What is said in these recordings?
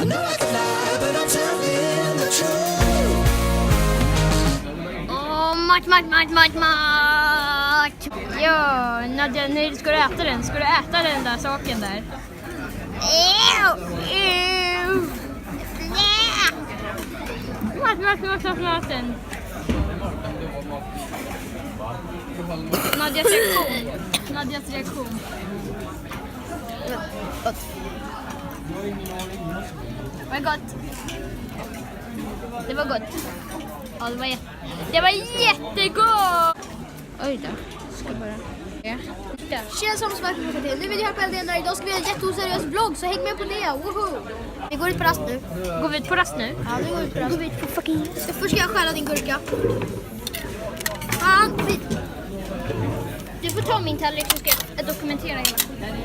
Mat. Ja, Nadja, när ska du äta den? Ska du äta den där saken där? Maten. Nadjas reaktion. Vad gott. Det var gott. Ja, det var jättegott. Oj då. Ska bara. Ja. Tjena samsverkning till. Nu vill jag hjälpa Eldena. Idag ska vi göra en jätteoseriös vlogg, så häng med på det. Woho! Vi går ut på rast nu. Går vi ut på rast nu? Ja, vi går ut på rast. Först ska jag skära din gurka. Fan, skit. Du får ta min tallrik så ska jag dokumentera hela skiten.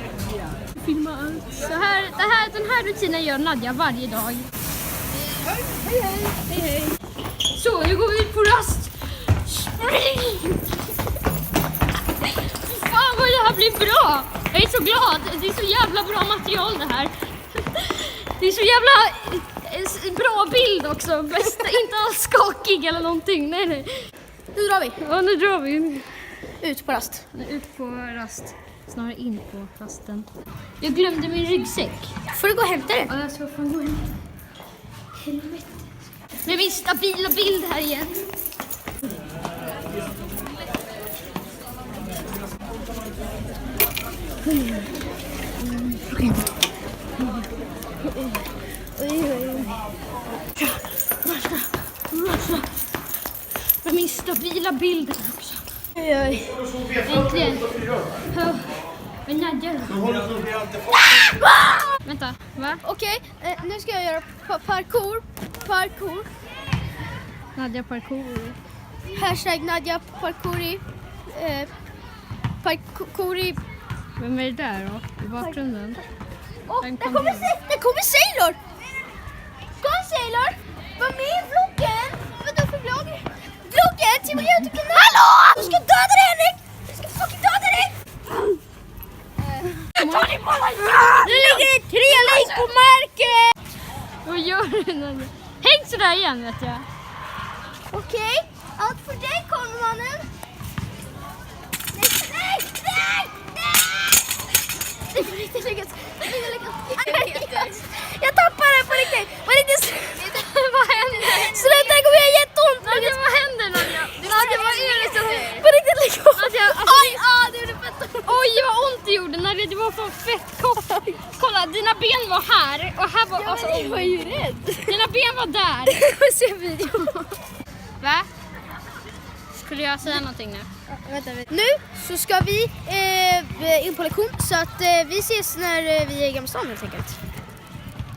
Filma allt. Så den här rutinen gör Nadja varje dag. Hej. Så, nu går vi ut på rast. Spring! Fan vad det här blir bra! Jag är så glad. Det är så jävla bra material det här. Det är så jävla bra bild också. Bäst, inte alls skakig eller någonting. Nej. Nu drar vi. Ja, nu drar vi. Ut på rast. Ut på rast. Snarare in på rasten. Jag glömde min ryggsäck. Får du gå och hämta det? Ja, jag ska fan gå hem. Helvete. Nu är min stabila bild här igen. Med min stabila bild också. Äntligen. Men Nadja då? Vänta, va? Okej, nu ska jag göra parkour. Nadja parkour. Hashtag Nadja parkouri. Parkouri. Vem är det där då? I bakgrunden? Där kommer Sailor! Kom Sailor! Var med i vloggen! Vadå för vlogg? Vloggen till min YouTube-kanal! Hallå! Du ska döda dig Henrik! Du ska fucking döda dig! Nu ligger det 3 lik på marken! Vad gör du Nadja? Häng sådär igen vet jag. Okej, allt för dig konmannen! Nej! Det får inte lyckas. Jag tappar det på riktigt. Vad händer? Sluta, det kommer göra jätteont. Nadja, vad händer Nadja? Nadja, vad är det som händer? På riktigt liksom. Nadja, Oj, det gjorde fett ont. Oj, vad ont det gjorde. Nadja, det var så fett kort. Kolla, dina ben var här. Och här var, alltså, Jag var ju rädd. dina ben var där. Jag får se video. Va? Skulle jag säga någonting nu? Vänta. Nu så ska vi in på lektion. Så att vi ses när vi är i Gamla stan helt enkelt.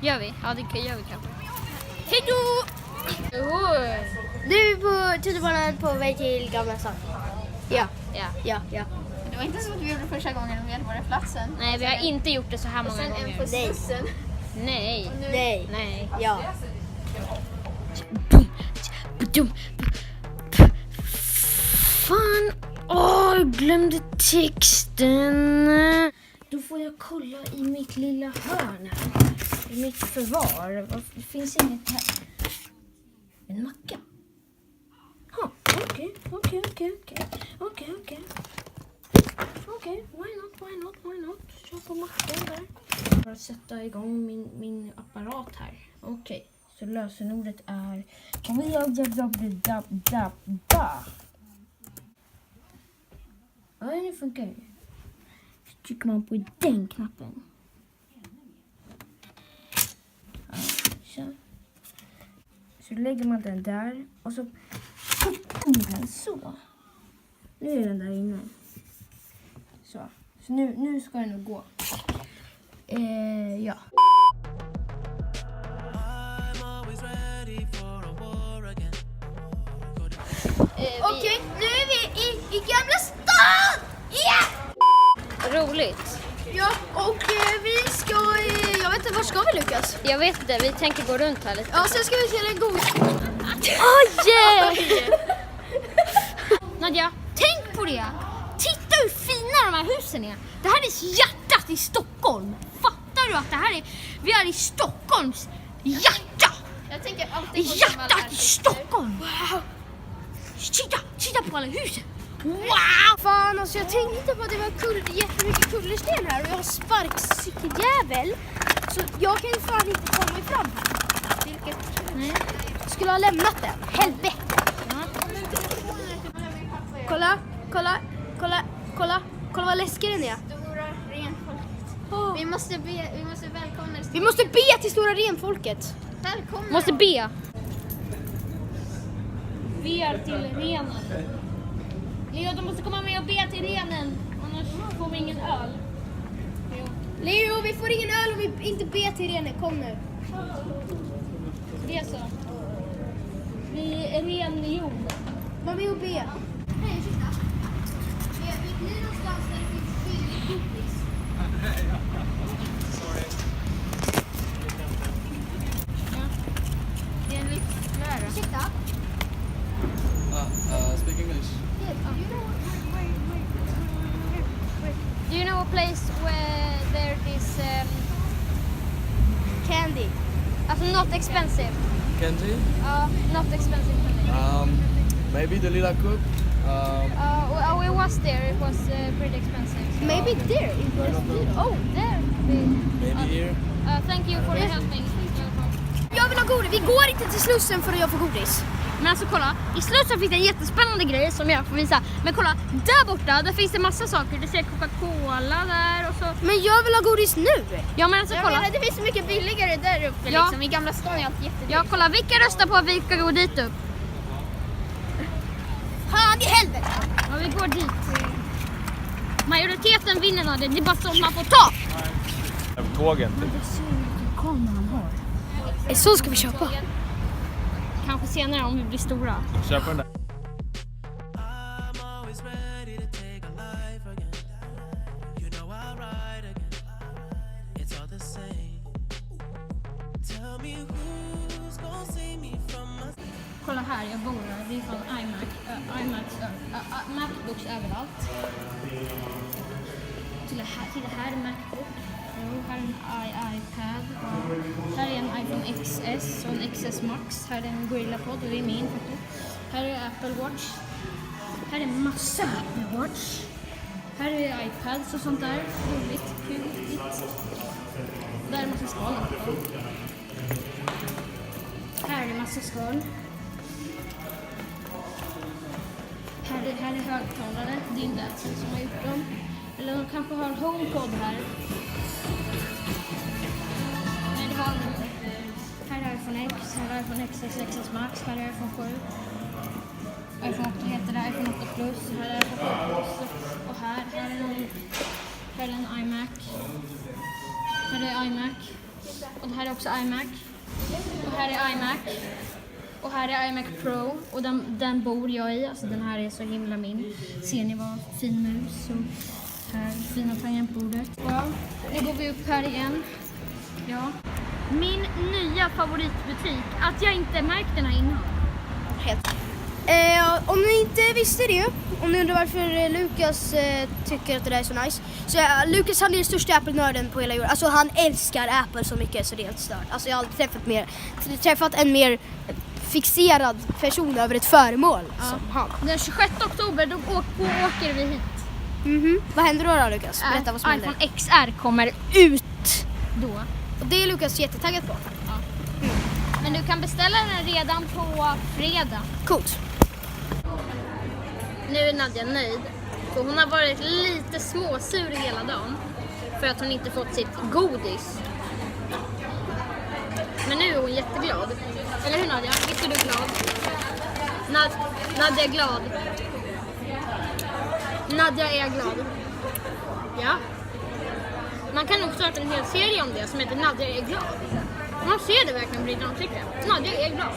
Gör vi? Ja, det gör vi kanske. Hej då! Nu är vi på tunnelbanan på väg till Gamla stan. Ja. Det var inte så att vi gjorde första gången vi hade på den platsen. Nej, vi har inte gjort det så här många Sen gånger. en på bussen. Nej. Nej. Ja. Fan, jag glömde texten. Då får jag kolla i mitt lilla hörn här. I mitt förvar. Det finns inget här. En macka. Okej, why not? Kör på mackan där. Bara sätta igång min apparat här. Okej, så lösenordet är... Ja, nu funkar det. Så trycker man på den knappen. Ja, så lägger man den där och så den så. Nu är den där inne. Så nu ska den nog gå. Ja. Okej, nu är vi i Gamla stan! Roligt. Ja, och vi ska... jag vet inte, var ska vi Lukas? Jag vet inte, vi tänker gå runt här lite. Ja, sen ska vi till en god... Oj! Nadja, tänk på det! Titta hur fina de här husen är. Det här är hjärtat i Stockholm. Fattar du att det här är... Vi är i Stockholms Hjärta! Jag tänker alltid på Hjärtat i Stockholm! Wow! Titta på alla husen! Wow! Fan, alltså jag tänkte inte på att det var jättemycket kullersten här och jag har sparkcykeljävel. Så jag kan ju fan inte ta mig fram här. Vilket? Nej. Skulle ha lämnat den. Helvete. Kolla Kolla vad läskig den är. Stora renfolket. Oh. Vi måste välkomna Vi måste be till stora renfolket. Välkomna. Måste be. Ber till renen. Leo, du måste komma med och be till renen. Annars får vi ingen öl. Leo, vi får ingen öl om vi inte ber till renen. Kom nu. Det är så. Vi är ren jord. Var med och be. Hej, ursäkta. Vet ni någonstans där det finns billig godis? Det är en livslära. Ursäkta. Speak English. Do you know a place where there is Candy. alltså not expensive? Candy? Not expensive candy. Maybe the Lila Cook. We was there. It was pretty expensive. So. Maybe there. It was Oh, there. Maybe here. Thank you for helping. Jag vill ha godis. Vi går inte till Slussen för att jag får godis. Men alltså kolla, i Slussen finns det en jättespännande grej som jag får visa. Men kolla, där borta, där finns det massa saker. Det ser Coca-Cola där och så. Men jag vill ha godis nu. Ja men alltså Jag kolla. menar, det finns så mycket billigare där uppe Ja. liksom. I Gamla stan är allt jättedyrt. Ja kolla, vilka röstar på att vi ska gå dit upp? Fan i helvete. Ja, vi går dit. Majoriteten vinner när det är bara så man får ta. Tågen. Så ska vi köpa. Kanske senare om vi blir stora. Köp den där. I'm always ready to take a life again. You know I'll ride again. It's all the same. Tell me who's gonna save me from my... Kolla här, jag bor här. Det är från Macbooks överallt. Titta här är Macbook. Jo, här är en iPad. Här är en iPhone XS och en XS Max. Här är en Gorilla-podd och det är min faktiskt. Här är Apple Watch. Här är massa Apple Watch. Här är iPads och sånt där. Roligt, kul. Där är massa skal. Här är massa skal. Här är högtalare. Det är inte Apple som har gjort dem. Eller de kanske har HomePod här. Nej, det har de inte. Här är iPhone X, här är iPhone XS, XS Max, här är iPhone 7. iPhone 8 heter det, iPhone 8 Plus, här är iPhone 7 Plus. Och här är en iMac. Här är iMac. Och här är också iMac. Och här är iMac. Och här är iMac Pro och den bor jag i, alltså den här är så himla min. Ser ni vad fin mus och här fina tangentbordet. Ja, nu går vi upp här igen. Ja. Min nya favoritbutik, att jag inte märkt den här innan. Helt. Om ni inte visste det, om ni undrar varför Lukas tycker att det där är så nice. Så Lukas, han är den största Apple-nörden på hela jorden. Alltså han älskar Apple så mycket så det är helt stört. Alltså jag har aldrig träffat en mer fixerad person över ett föremål som han. Den 26 oktober då åker vi hit. Vad händer då Lukas? Berätta vad som händer. iPhone XR kommer ut då. Och det är Lukas jättetaggad på. Men du kan beställa den redan på fredag. Coolt. Nu är Nadja nöjd. För hon har varit lite småsur hela dagen. För att hon inte fått sitt godis. Men nu är hon jätteglad. Eller hur Nadja? Visst är du glad? Nadja är glad. Nadja är glad. Ja. Man kan nog starta en hel serie om det som heter Nadja är glad. Man ser det verkligen på ditt ansikte. Nadja är glad.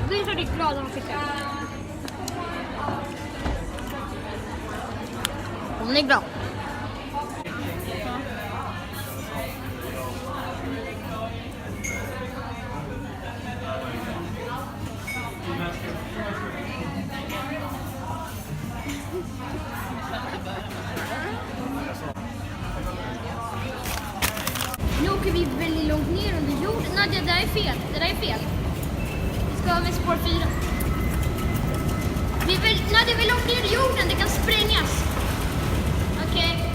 Visa ditt glada ansikte. Hon är glad. vi väldigt långt ner under jorden. Nej, det där är fel. Det där är fel. Vi ska med spår 4. Vi är väl långt ner i jorden. Det kan sprängas. Okej.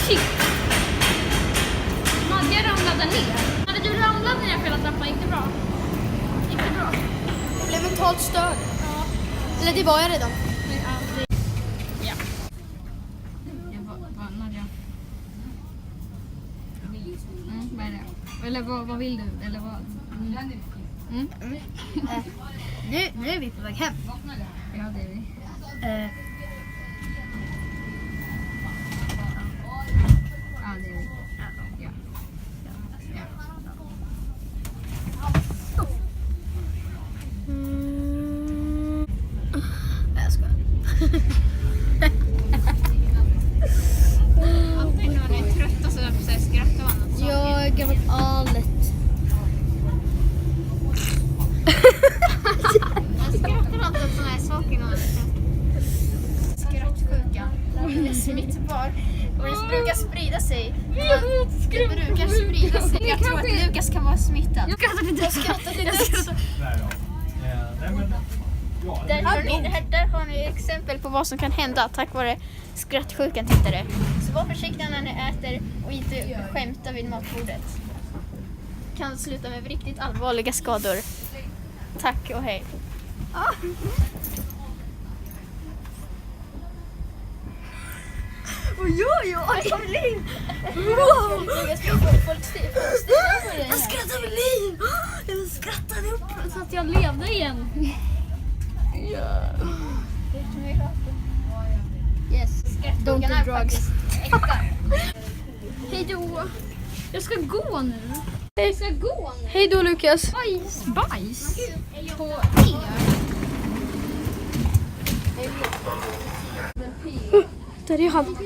Shit. Nadja ramlade ner. Hade du ramlat ner för att trappan? Gick det bra? Gick det bra? Jag blev mentalt störd. Ja. Eller det var jag redan. Ja. Nadja. Vad är det? Eller vad vill du? Eller vad? Nu är vi på väg hem. Ja, det är vi. Ja, det är vi. Ja. Jag ska. Alltid när man är trött och så skrattar man åt saker. Jag har varit alet. Man skrattar alltid åt sådana här saker när man är trött. Skrattsjuka. Det är smittbar. Och det brukar sprida sig. Det brukar sprida sig. Jag tror att Lukas kan vara smittad. Jag skrattar till döds. Där har ni exempel på vad som kan hända tack vare skrattsjukan, tittare. Så var försiktiga när ni äter och inte skämta vid matbordet. Kan sluta med riktigt allvarliga skador. Tack och hej. Oj. Jag skrattar med liv. Jag skrattade upp så att jag levde igen. Yes. Don't do drugs. Hej då. Jag ska gå nu. Jag ska gå nu. Hej då, Lukas. Bajs på er. Där är han.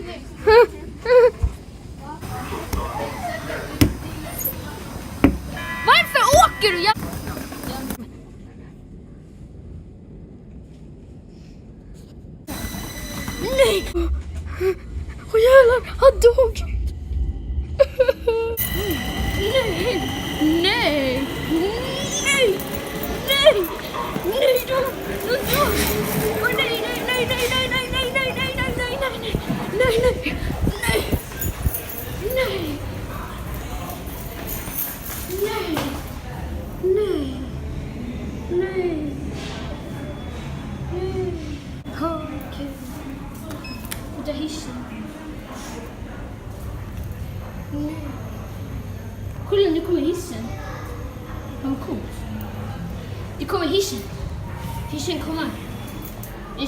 Varför åker du? Nej! Åh jävlar, han dog! Nej! Nej! Nej! Nej! Nej då! Åh nej, nej, nej, nej, nej, nej, nej, nej, nej, nej, nej, nej, nej, nej, nej, nej, nej, nej, nej. Okej. Det är hissen. Kolla, nu kommer hissen. Vad coolt. Det kommer hissen. Hissen kommer. Vi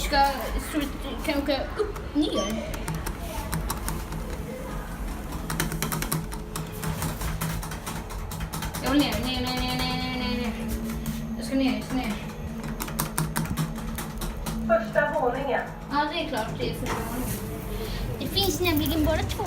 kan åka upp, ner. Jag vill ner. Jag ska ner. Första våningen. Ja, det är klart. Det är första våningen. Det finns nämligen bara 2.